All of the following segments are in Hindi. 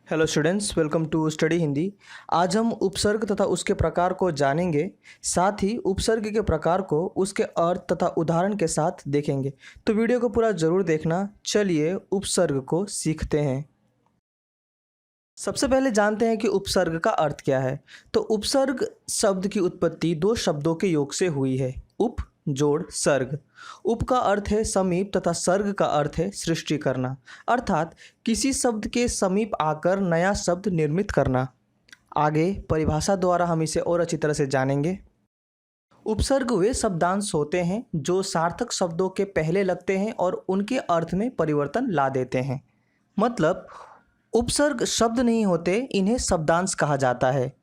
Hello students, welcome to study Hindi. आज हम उपसर्ग तथा उसके प्रकार को जानेंगे। साथ ही उपसर्ग के प्रकार को उसके अर्थ तथा उदाहरण के साथ देखेंगे। तो वीडियो को पूरा ज़रूर देखना। चलिए उपसर्ग को सीखते हैं। सबसे पहले जानते हैं कि उपसर्ग का अर्थ क्या है। तो उपसर्ग शब्द की उत्पत्ति दो शब्दों के योग से हुई है, उप जोड़ सर्ग। उप का अर्थ है समीप तथा सर्ग का अर्थ है सृष्टि करना, अर्थात किसी शब्द के समीप आकर नया शब्द निर्मित करना। आगे परिभाषा द्वारा हम इसे और अच्छी तरह से जानेंगे। उपसर्ग वे शब्दांश होते हैं जो सार्थक शब्दों के पहले लगते हैं और उनके अर्थ में परिवर्तन ला देते हैं। मतलब उपसर्ग शब्द नहीं होते, इन्हें शब्दांश कहा जाता है,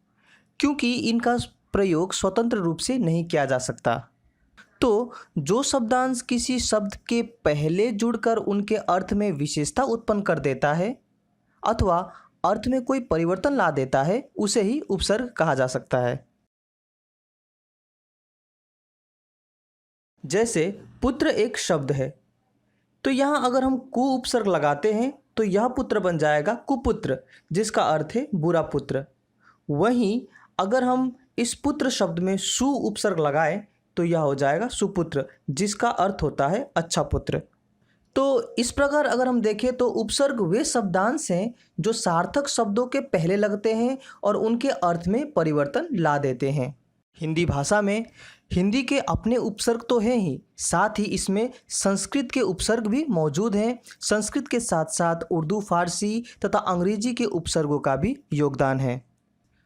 क्योंकि इनका प्रयोग स्वतंत्र रूप से नहीं किया जा सकता। तो जो शब्दांश किसी शब्द के पहले जुड़कर उनके अर्थ में विशेषता उत्पन्न कर देता है अथवा अर्थ में कोई परिवर्तन ला देता है, उसे ही उपसर्ग कहा जा सकता है। जैसे पुत्र एक शब्द है, तो यहाँ अगर हम कु उपसर्ग लगाते हैं तो यह पुत्र बन जाएगा कुपुत्र, जिसका अर्थ है बुरा पुत्र। वहीं अगर हम इस पुत्र शब्द में सु उपसर्ग लगाएं तो यह हो जाएगा सुपुत्र, जिसका अर्थ होता है अच्छा पुत्र। तो इस प्रकार अगर हम देखें तो उपसर्ग वे शब्दांश हैं जो सार्थक शब्दों के पहले लगते हैं और उनके अर्थ में परिवर्तन ला देते हैं। हिंदी भाषा में हिंदी के अपने उपसर्ग तो हैं ही, साथ ही इसमें संस्कृत के उपसर्ग भी मौजूद हैं। संस्कृत के साथ साथ उर्दू, फारसी तथा अंग्रेजी के उपसर्गों का भी योगदान है।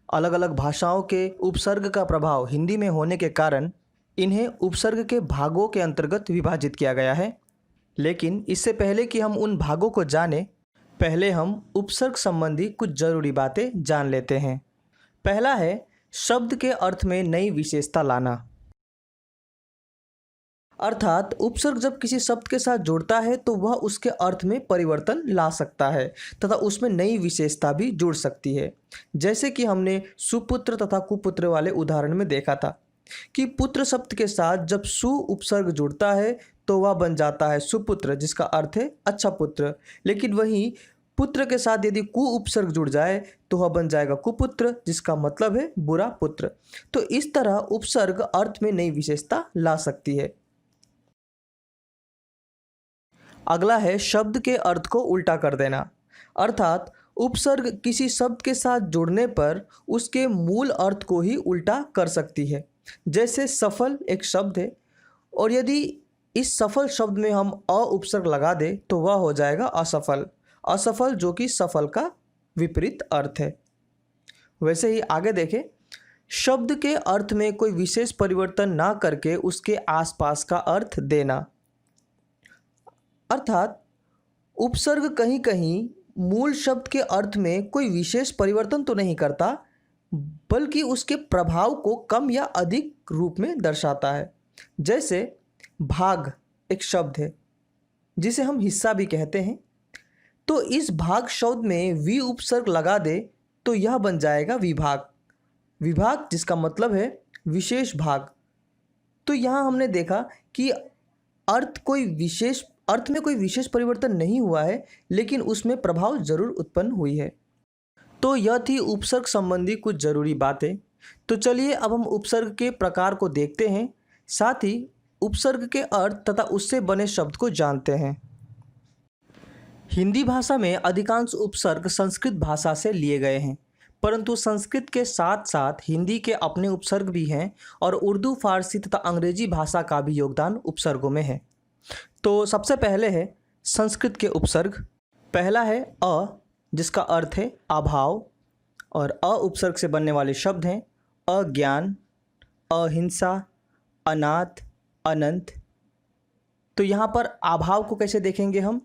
अलग अलग भाषाओं के उपसर्ग का प्रभाव हिंदी में होने के कारण इन्हें उपसर्ग के भागों के अंतर्गत विभाजित किया गया है। लेकिन इससे पहले कि हम उन भागों को जानें, पहले हम उपसर्ग संबंधी कुछ जरूरी बातें जान लेते हैं। पहला है शब्द के अर्थ में नई विशेषता लाना, अर्थात उपसर्ग जब किसी शब्द के साथ जुड़ता है तो वह उसके अर्थ में परिवर्तन ला सकता है तथा उसमें नई विशेषता भी जुड़ सकती है। जैसे कि हमने सुपुत्र तथा कुपुत्र वाले उदाहरण में देखा था कि पुत्र शब्द के साथ जब सु उपसर्ग जुड़ता है तो वह बन जाता है सुपुत्र, जिसका अर्थ है अच्छा पुत्र। लेकिन वहीं पुत्र के साथ यदि कु उपसर्ग जुड़ जाए तो वह बन जाएगा कुपुत्र, जिसका मतलब है बुरा पुत्र। तो इस तरह उपसर्ग अर्थ में नई विशेषता ला सकती है। अगला है शब्द के अर्थ को उल्टा कर देना, अर्थात उपसर्ग किसी शब्द के साथ जुड़ने पर उसके मूल अर्थ को ही उल्टा कर सकती है। जैसे सफल एक शब्द है और यदि इस सफल शब्द में हम अ उपसर्ग लगा दें तो वह हो जाएगा असफल। असफल जो कि सफल का विपरीत अर्थ है। वैसे ही आगे देखें, शब्द के अर्थ में कोई विशेष परिवर्तन ना करके उसके आसपास का अर्थ देना, अर्थात उपसर्ग कहीं कहीं मूल शब्द के अर्थ में कोई विशेष परिवर्तन तो नहीं करता, बल्कि उसके प्रभाव को कम या अधिक रूप में दर्शाता है। जैसे भाग एक शब्द है जिसे हम हिस्सा भी कहते हैं, तो इस भाग शब्द में वि उपसर्ग लगा दे तो यह बन जाएगा विभाग। विभाग जिसका मतलब है विशेष भाग। तो यहाँ हमने देखा कि अर्थ में कोई विशेष परिवर्तन नहीं हुआ है, लेकिन उसमें प्रभाव जरूर उत्पन्न हुई है। तो यह थी उपसर्ग संबंधी कुछ जरूरी बातें। तो चलिए अब हम उपसर्ग के प्रकार को देखते हैं, साथ ही उपसर्ग के अर्थ तथा उससे बने शब्द को जानते हैं। हिंदी भाषा में अधिकांश उपसर्ग संस्कृत भाषा से लिए गए हैं, परंतु संस्कृत के साथ साथ हिंदी के अपने उपसर्ग भी हैं और उर्दू, फारसी तथा अंग्रेजी भाषा का भी योगदान उपसर्गों में है। तो सबसे पहले है संस्कृत के उपसर्ग। पहला है अ, जिसका अर्थ है अभाव, और अ उपसर्ग से बनने वाले शब्द हैं अज्ञान, अहिंसा, अनाथ, अनंत। तो यहाँ पर अभाव को कैसे देखेंगे हम,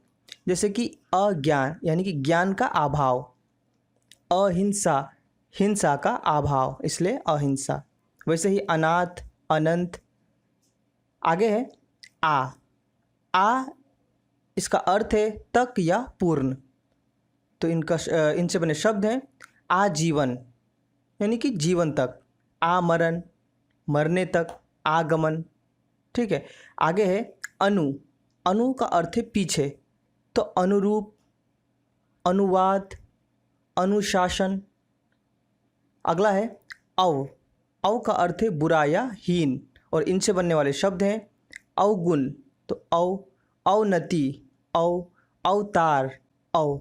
जैसे कि अज्ञान यानी कि ज्ञान का अभाव, अहिंसा हिंसा का अभाव, इसलिए अहिंसा। वैसे ही अनाथ, अनंत। आगे है आ इसका अर्थ है तक या पूर्ण। तो इनसे बने शब्द हैं आजीवन यानी कि जीवन तक, आमरण मरने तक, आगमन। ठीक है। आगे है अनु का अर्थ है पीछे, तो अनुरूप, अनुवाद, अनुशासन। अगला है अव। अव का अर्थ है बुरा या हीन, और इनसे बनने वाले शब्द हैं अवगुण, तो अवनति, अवतार, अव।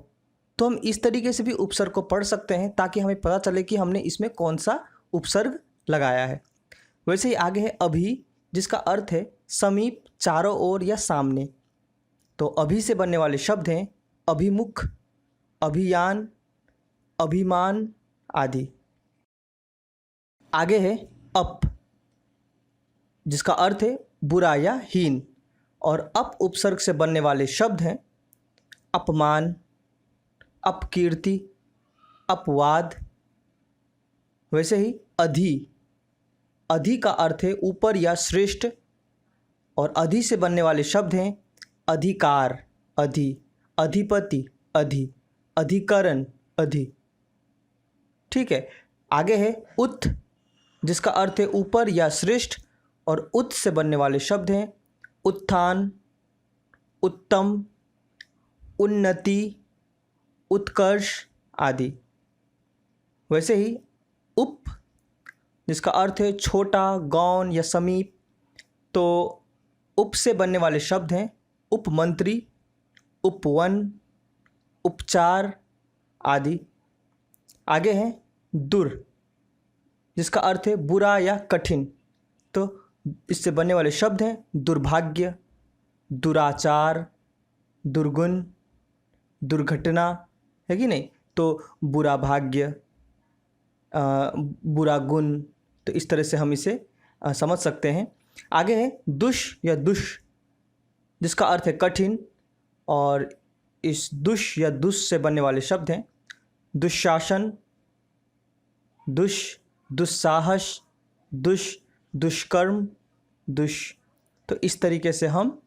तो हम इस तरीके से भी उपसर्ग को पढ़ सकते हैं ताकि हमें पता चले कि हमने इसमें कौन सा उपसर्ग लगाया है। वैसे ही आगे है अभि, जिसका अर्थ है समीप, चारों ओर या सामने। तो अभि से बनने वाले शब्द हैं अभिमुख, अभियान, अभिमान आदि। आगे है अप, जिसका अर्थ है बुरा या हीन, और अप उपसर्ग से बनने वाले शब्द हैं अपमान, अपकीर्ति, अपवाद। वैसे ही अधि, अधि का अर्थ है ऊपर या श्रेष्ठ, और अधि से बनने वाले शब्द हैं अधिकार, अधि, अधिपति, अधि, अधिकरण, अधि। ठीक है। आगे है उत, जिसका अर्थ है ऊपर या श्रेष्ठ, और उत से बनने वाले शब्द हैं उत्थान, उत्तम, उन्नति, उत्कर्ष आदि। वैसे ही उप, जिसका अर्थ है छोटा, गौण या समीप, तो उप से बनने वाले शब्द हैं उपमंत्री, उपवन, उपचार आदि। आगे है दुर, जिसका अर्थ है बुरा या कठिन, तो इससे बनने वाले शब्द हैं दुर्भाग्य, दुराचार, दुर्गुण, दुर्घटना, है कि नहीं। तो बुरा भाग्य, बुरा गुण, तो इस तरह से हम इसे समझ सकते हैं। आगे है दुष या दुष, जिसका अर्थ है कठिन, और इस दुष या दुष से बनने वाले शब्द हैं दुशासन, दुस्साहस, दुष्कर्म, तो इस तरीके से हम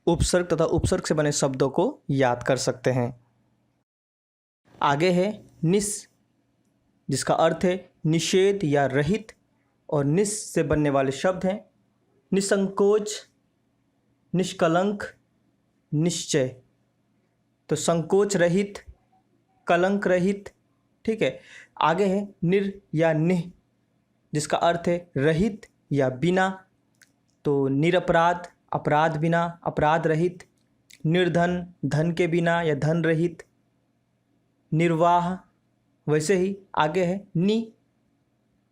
उपसर्ग तथा उपसर्ग से बने शब्दों को याद कर सकते हैं। आगे है निस, जिसका अर्थ है निषेध या रहित, और निस से बनने वाले शब्द हैं निसंकोच, निष्कलंक, निश्चय, तो संकोच रहित, कलंक रहित। ठीक है। आगे है निर या निह, जिसका अर्थ है रहित या बिना, तो निरपराध, अपराध बिना, अपराध रहित, निर्धन, धन के बिना या धन रहित, निर्वाह। वैसे ही आगे है नि,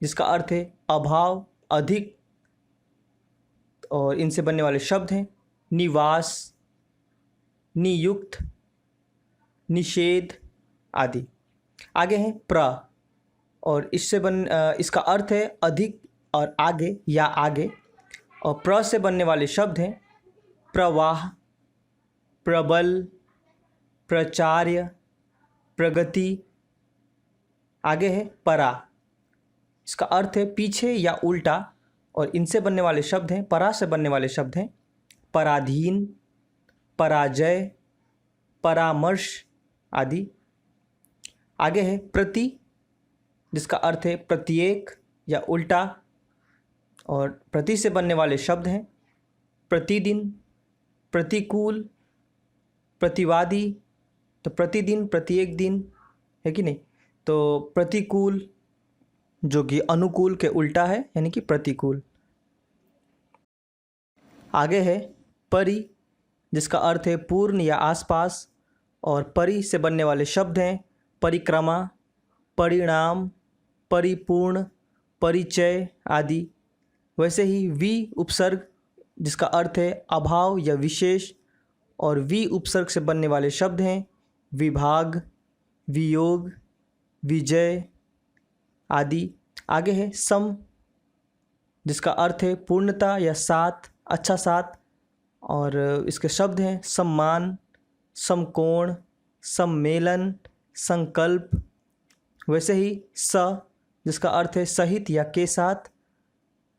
जिसका अर्थ है अभाव, अधिक, और इनसे बनने वाले शब्द हैं निवास, नियुक्त, निषेध आदि। आगे है प्र, और इसका अर्थ है अधिक और आगे या आगे, और प्र से बनने वाले शब्द हैं प्रवाह, प्रबल, प्रचार्य, प्रगति। आगे है परा, इसका अर्थ है पीछे या उल्टा, और इनसे बनने वाले शब्द हैं परा से बनने वाले शब्द हैं पराधीन, पराजय, परामर्श आदि। आगे है प्रति, जिसका अर्थ है प्रत्येक या उल्टा, और प्रति से बनने वाले शब्द हैं प्रतिदिन, प्रतिकूल, प्रतिवादी, तो प्रतिदिन, प्रत्येक दिन, है कि नहीं। तो प्रतिकूल जो कि अनुकूल के उल्टा है, यानी कि प्रतिकूल। आगे है परि, जिसका अर्थ है पूर्ण या आसपास, और परि से बनने वाले शब्द हैं परिक्रमा, परिणाम, परिपूर्ण, परिचय आदि। वैसे ही वि उपसर्ग, जिसका अर्थ है अभाव या विशेष, और वि उपसर्ग से बनने वाले शब्द हैं विभाग, वियोग, विजय आदि। आगे है सम, जिसका अर्थ है पूर्णता या साथ, अच्छा साथ, और इसके शब्द हैं सम्मान, समकोण, सम्मेलन, संकल्प। वैसे ही स, जिसका अर्थ है सहित या के साथ,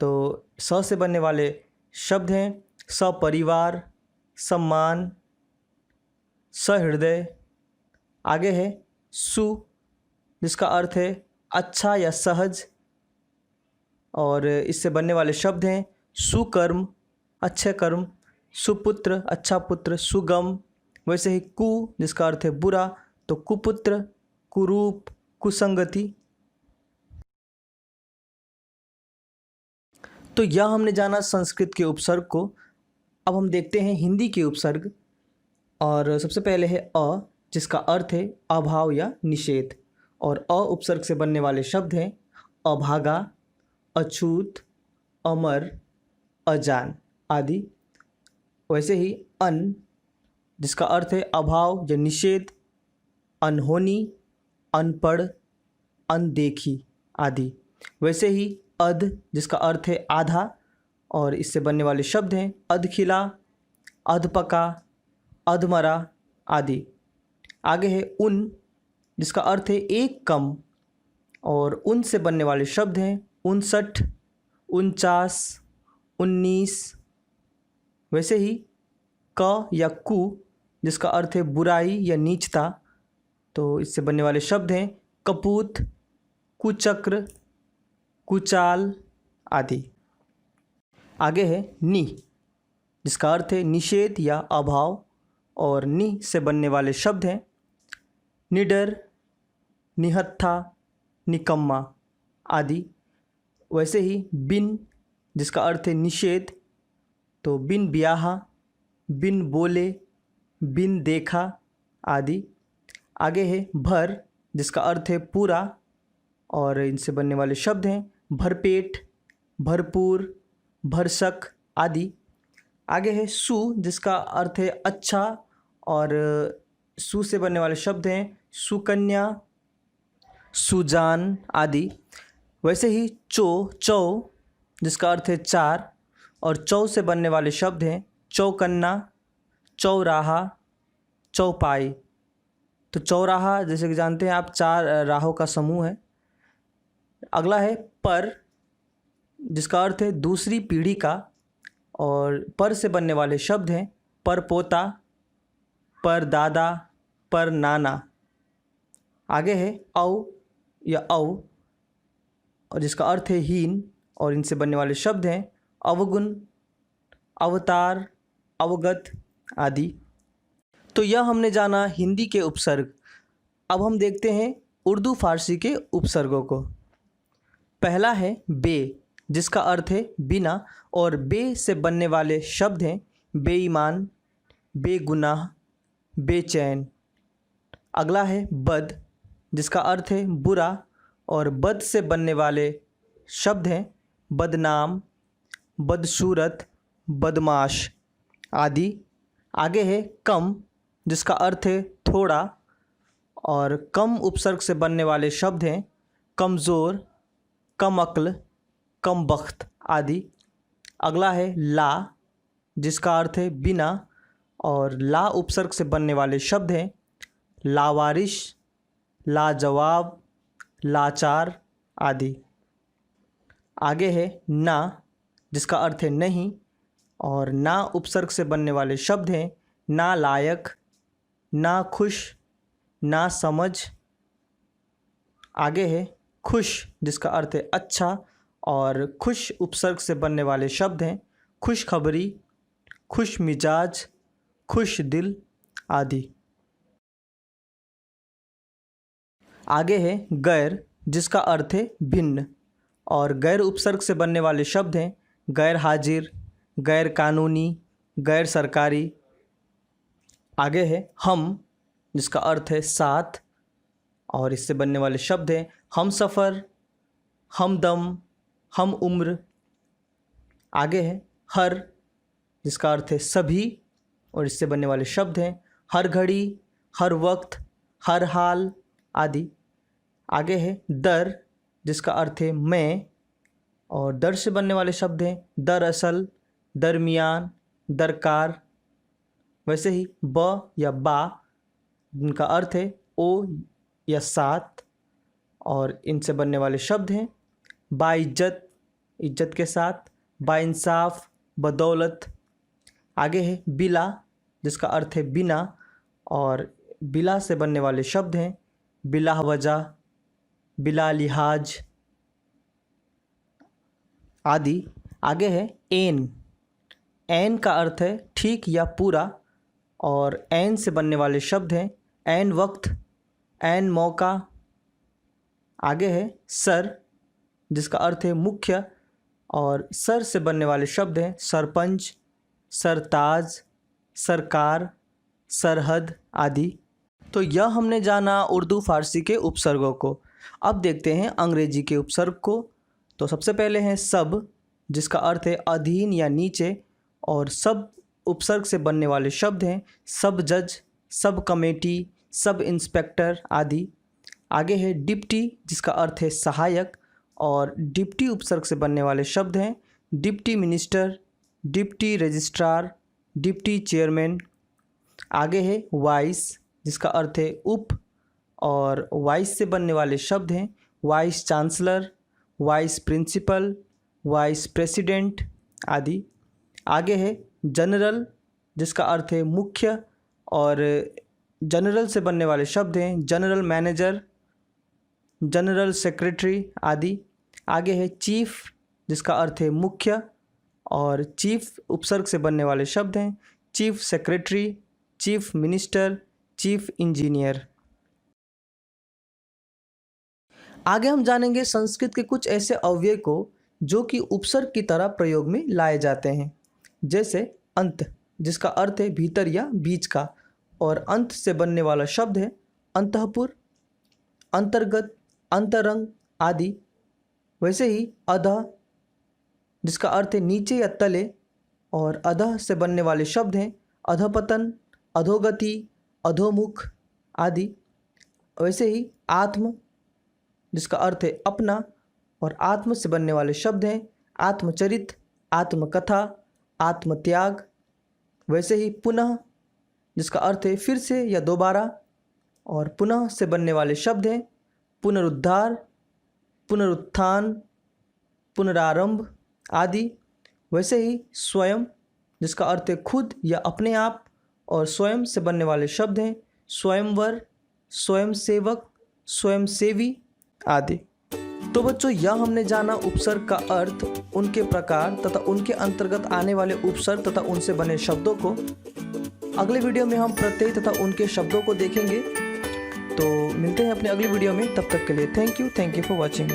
तो स से बनने वाले शब्द हैं सपरिवार, सम्मान, सहृदय। आगे है सु, जिसका अर्थ है अच्छा या सहज, और इससे बनने वाले शब्द हैं सुकर्म, अच्छे कर्म, सुपुत्र, अच्छा पुत्र, सुगम। वैसे ही कु, जिसका अर्थ है बुरा, तो कुपुत्र, कुरूप, कुसंगति। तो यह हमने जाना संस्कृत के उपसर्ग को। अब हम देखते हैं हिंदी के उपसर्ग। और सबसे पहले है अ, जिसका अर्थ है अभाव या निषेध। और अ उपसर्ग से बनने वाले शब्द हैं अभागा, अछूत, अमर, अजान आदि। वैसे ही अन, जिसका अर्थ है अभाव या निषेध, अनहोनी, अनपढ़, अनदेखी आदि। वैसे ही अध, जिसका अर्थ है आधा, और इससे बनने वाले शब्द हैं अधखिला, अधपका, अधमरा आदि। आगे है उन, जिसका अर्थ है एक कम, और उन से बनने वाले शब्द हैं 59, 49, 19। वैसे ही क या कु, जिसका अर्थ है बुराई या नीचता, तो इससे बनने वाले शब्द हैं कपूत, कुचक्र, कुचाल आदि। आगे है नि, जिसका अर्थ है निषेध या अभाव, और नि से बनने वाले शब्द हैं निडर, निहत्था, निकम्मा आदि। वैसे ही बिन, जिसका अर्थ है निषेध, तो बिन ब्याहा, बिन बोले, बिन देखा आदि। आगे है भर, जिसका अर्थ है पूरा, और इनसे बनने वाले शब्द हैं भरपेट, भरपूर, भरसक आदि। आगे है सु, जिसका अर्थ है अच्छा, और सु से बनने वाले शब्द हैं सुकन्या, सुजान आदि। वैसे ही चौ, जिसका अर्थ है चार, और चौ से बनने वाले शब्द हैं चौकन्ना, चौराहा, चौपाई। तो चौराहा जैसे कि जानते हैं आप, चार राहों का समूह है। अगला है पर, जिसका अर्थ है दूसरी पीढ़ी का, और पर से बनने वाले शब्द हैं पर पोता, पर दादा, पर नाना। आगे है औ या औ, और जिसका अर्थ है हीन, और इनसे बनने वाले शब्द हैं अवगुण, अवतार, अवगत आदि। तो यह हमने जाना हिंदी के उपसर्ग। अब हम देखते हैं उर्दू फारसी के उपसर्गों को। पहला है बे, जिसका अर्थ है बिना, और बे से बनने वाले शब्द हैं बेईमान, बेगुनाह, बेचैन। अगला है बद, जिसका अर्थ है बुरा, और बद से बनने वाले शब्द हैं बदनाम, बदसूरत, बदमाश आदि। आगे है कम, जिसका अर्थ है थोड़ा, और कम उपसर्ग से बनने वाले शब्द हैं कमज़ोर, कम अक्ल, कम बख्त आदि। अगला है ला, जिसका अर्थ है बिना, और ला उपसर्ग से बनने वाले शब्द हैं लावारिश, लाजवाब, लाचार आदि। आगे है ना, जिसका अर्थ है नहीं, और ना उपसर्ग से बनने वाले शब्द हैं ना लायक, ना खुश, ना समझ। आगे है खुश, जिसका अर्थ है अच्छा, और खुश उपसर्ग से बनने वाले शब्द हैं खुशखबरी, खुश मिजाज, खुश दिल आदि। आगे है गैर, जिसका अर्थ है भिन्न, और गैर उपसर्ग से बनने वाले शब्द हैं गैर हाजिर, गैर कानूनी, गैर सरकारी। आगे है हम, जिसका अर्थ है साथ, और इससे बनने वाले शब्द हैं हम सफ़र, हमदम, हम उम्र। आगे है हर, जिसका अर्थ है सभी, और इससे बनने वाले शब्द हैं हर घड़ी, हर वक्त, हर हाल आदि। आगे है दर, जिसका अर्थ है मैं, और दर से बनने वाले शब्द हैं दरअसल, दरमियान, दरकार। वैसे ही ब या बा, जिनका अर्थ है ओ या साथ, और इनसे बनने वाले शब्द हैं बाइज्जत, इज्जत के साथ, बाइंसाफ, बदौलत। आगे है बिला, जिसका अर्थ है बिना, और बिला से बनने वाले शब्द हैं बिला वजह, बिला लिहाज आदि। आगे है एन, एन का अर्थ है ठीक या पूरा, और एन से बनने वाले शब्द हैं ऐन वक्त, एन मौका। आगे है सर, जिसका अर्थ है मुख्य, और सर से बनने वाले शब्द हैं सरपंच, सरताज, सरकार, सरहद आदि। तो यह हमने जाना उर्दू फारसी के उपसर्गों को। अब देखते हैं अंग्रेजी के उपसर्ग को। तो सबसे पहले है सब, जिसका अर्थ है अधीन या नीचे, और सब उपसर्ग से बनने वाले शब्द हैं सब जज, सब कमेटी, सब इंस्पेक्टर आदि। आगे है डिप्टी, जिसका अर्थ है सहायक, और डिप्टी उपसर्ग से बनने वाले शब्द हैं deputy minister, deputy registrar, deputy chairman. आगे है वाइस, जिसका अर्थ है उप, और वाइस से बनने वाले शब्द हैं vice chancellor, vice principal, vice president आदि। आगे है जनरल, जिसका अर्थ है मुख्य, और जनरल से बनने वाले शब्द हैं जनरल मैनेजर, जनरल सेक्रेटरी आदि। आगे है चीफ, जिसका अर्थ है मुख्य, और चीफ उपसर्ग से बनने वाले शब्द हैं chief secretary, chief minister, chief engineer. आगे हम जानेंगे संस्कृत के कुछ ऐसे अव्यय को जो कि उपसर्ग की तरह प्रयोग में लाए जाते हैं, जैसे अंत, जिसका अर्थ है भीतर या बीच का, और अंत से बनने वाला शब्द है अंतःपुर, अंतर्गत, अंतरंग आदि। वैसे ही अधः, जिसका अर्थ है नीचे या तले, और अधः से बनने वाले शब्द हैं अधपतन, अधोगति, अधोमुख आदि। वैसे ही आत्म, जिसका अर्थ है अपना, और आत्म से बनने वाले शब्द हैं आत्मचरित, आत्मकथा, आत्मत्याग। वैसे ही पुनः, जिसका अर्थ है फिर से या दोबारा, और पुनः से बनने वाले शब्द हैं पुनरुद्धार, पुनरुत्थान, पुनरारंभ आदि। वैसे ही स्वयं, जिसका अर्थ है खुद या अपने आप, और स्वयं से बनने वाले शब्द हैं स्वयंवर, स्वयंसेवक, स्वयंसेवी आदि। तो बच्चों, यह हमने जाना उपसर्ग का अर्थ, उनके प्रकार तथा उनके अंतर्गत आने वाले उपसर्ग तथा उनसे बने शब्दों को। अगले वीडियो में हम प्रत्यय तथा उनके शब्दों को देखेंगे। तो मिलते हैं अपने अगली वीडियो में, तब तक के लिए थैंक यू फॉर वॉचिंग।